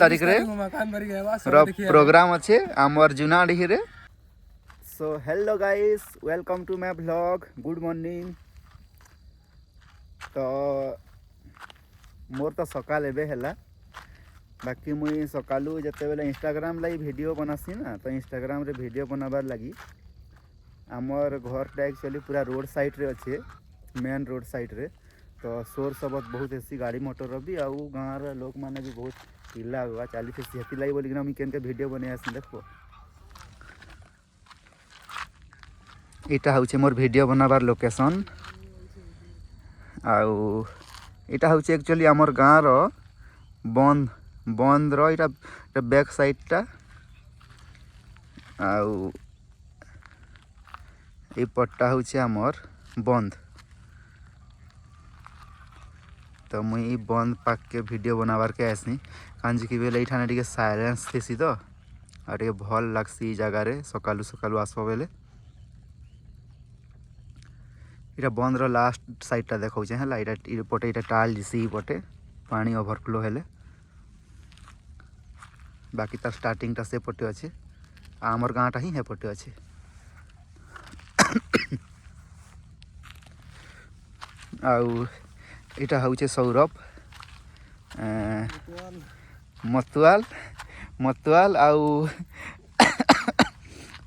तारीख रे प्रोग्राम अच्छे आमर जुनाडीही रे। So hello guys, welcome to my blog. Good morning. तो मोर तो सकाल एबे हैला, बाकी मुई सकालू जते बेले इंस्टाग्राम लाई वीडियो बनासी ना, तो इंस्टाग्राम रे वीडियो बनाबार लगी आमर घरटा एक्चुअली पूरा रोड साइड रे अच्छे, मेन रोड साइड रे। तो सोर सबत बहुत ऐसी गाड़ी मोटर भी आउ गाँव लोक मैंने भी बहुत पिला हुआ चली थे सेती लाई बोलिक मुझे केनके वीडियो बने आस देखो। इटा हूँ मोर वीडियो बनाबार लोकेशन। आउ इटा हूँ एक्चुअली आमर गाँव रो बंद बंद रो इटा बैक साइड टा। आउ ये पट्टा हूँ आमर बंद। तो मुई बंद पाक के वीडियो बनाबार के आसनी कांजी की बेले इठाने टिके साइलेंस थी तो आ टिके भल लागसी जगार सकालू सकालू आसब बेले। इटा बंद रो लास्ट साइडटा देखौचे है इटा पटे इटा टाल जिसी पटे पानी ओवरफ्लो हेले, बाकी तार स्टार्टिंगटा से पटे अच्छे आमर गाँटा ही है पटे अच्छे। आउ इटा हूँ सौरभ मतुआल मतुआल आउ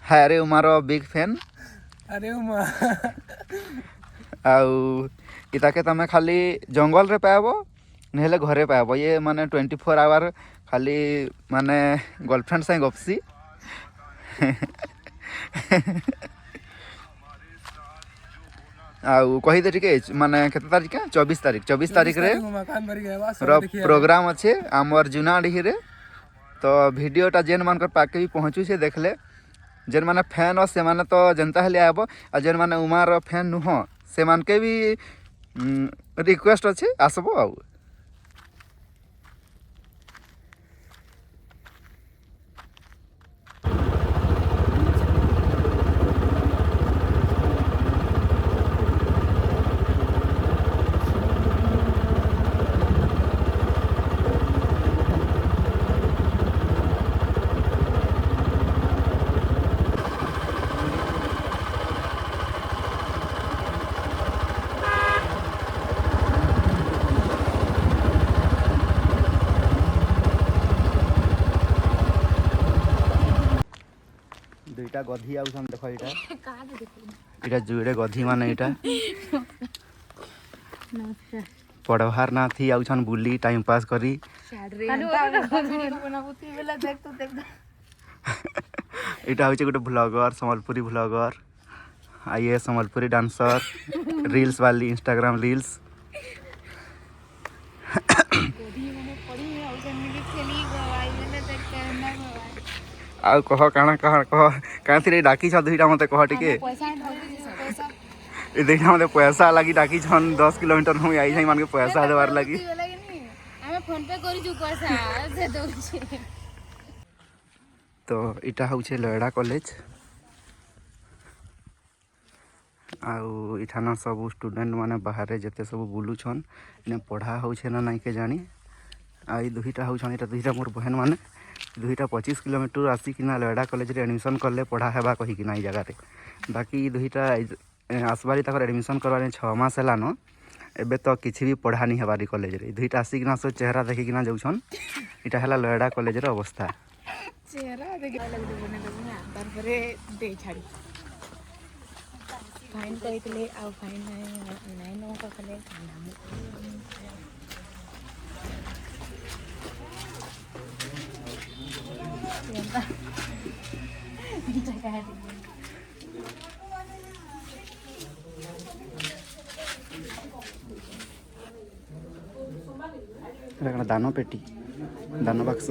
हारे उमारो बिग फैन। अरे आउ इताके तमे खाली जंगल रे पाइब नहेले घरे पाइब। ये माने 24 आवर खाली माने गर्लफ्रेंड से गपसी। आउ कही दे ठीक है माने केते तारीख 24 तारीख रे प्रोग्राम अच्छे आमर जुनाडीही रे। तो वीडियोटा जेन मानकर पाके भी पहुँचू से देखले जेन माने फैन हो से माने तो जनता हेले आब आ जेन माने उमार फैन नुह से मान के भी रिक्वेस्ट अच्छे आसबो। आउ दुईटा गधी आउछन देखो इटा इटा जुड़े गधी माने इटा पढ़वार ना थी आउछन बुली टाइम पास करी। इटा हूँ गोटे ब्लॉगर सम्बलपुरी ब्लॉगर आइए सम्बलपुरी डांसर रील्स वाली इंस्टाग्राम रील्स। आउ कह काना कह कह डाकी छ दुईटा मते कह टिके ए दुईटा मते पैसा लगी डाकी छन 10 किलोमीटर हम आई जाई मान के पैसा देवार लगी हमें फोन पे करी छु पैसा दे दो छी। तो इटा हूँ लयड़ा कॉलेज आउ इठाना सब स्टूडेंट माने बाहर जेते सब बुलुछन ने पढ़ा होछे ना नहीं के जानी। आई दुईटा होछन इटा दुईटा मोर बहन माने दुईटा 25 किलोमीटर आसिकिना लयड़ा कॉलेज रे एडमिशन करले पढ़ा हेबा कही कि ना जगह रे। बाकी दुईटा आसबारी तक एडमिशन करवाने 6 मास है न एबे तो किसी भी पढ़ा नहीं हेबारी कॉलेज रे। दुईटा आसिकिना सब चेहरा देखिकिना जाउछन इटा हैला लयड़ा कॉलेज रे अवस्था। चेहरा देख लग दे बने ना तार परे दे छाड़ी फाइन कइतले आ फाइन नहीं नो का खले दान पेटी दान बक्स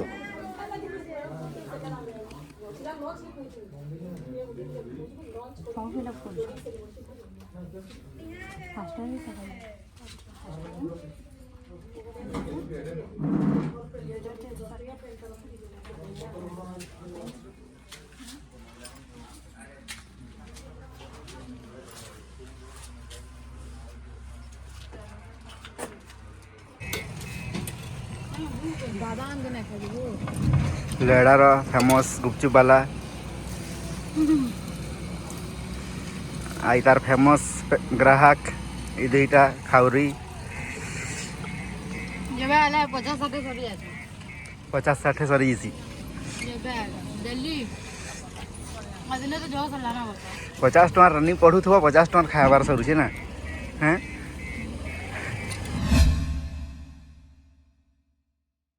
दादा अंग ना खाइबो लेडार फेमस गुपचुप वाला आई तार फेमस ग्राहक ये दुईटा खाउरी जेबे आले 50-60 सरी आछे 50-60 सरी इसी जेबे आले दिल्ली मदिने तो जो सलाना बोलता 50 टଙ୍କା रनिंग पढ़ुथब 50 टଙ୍କା खाइबार सरुचे ना हैं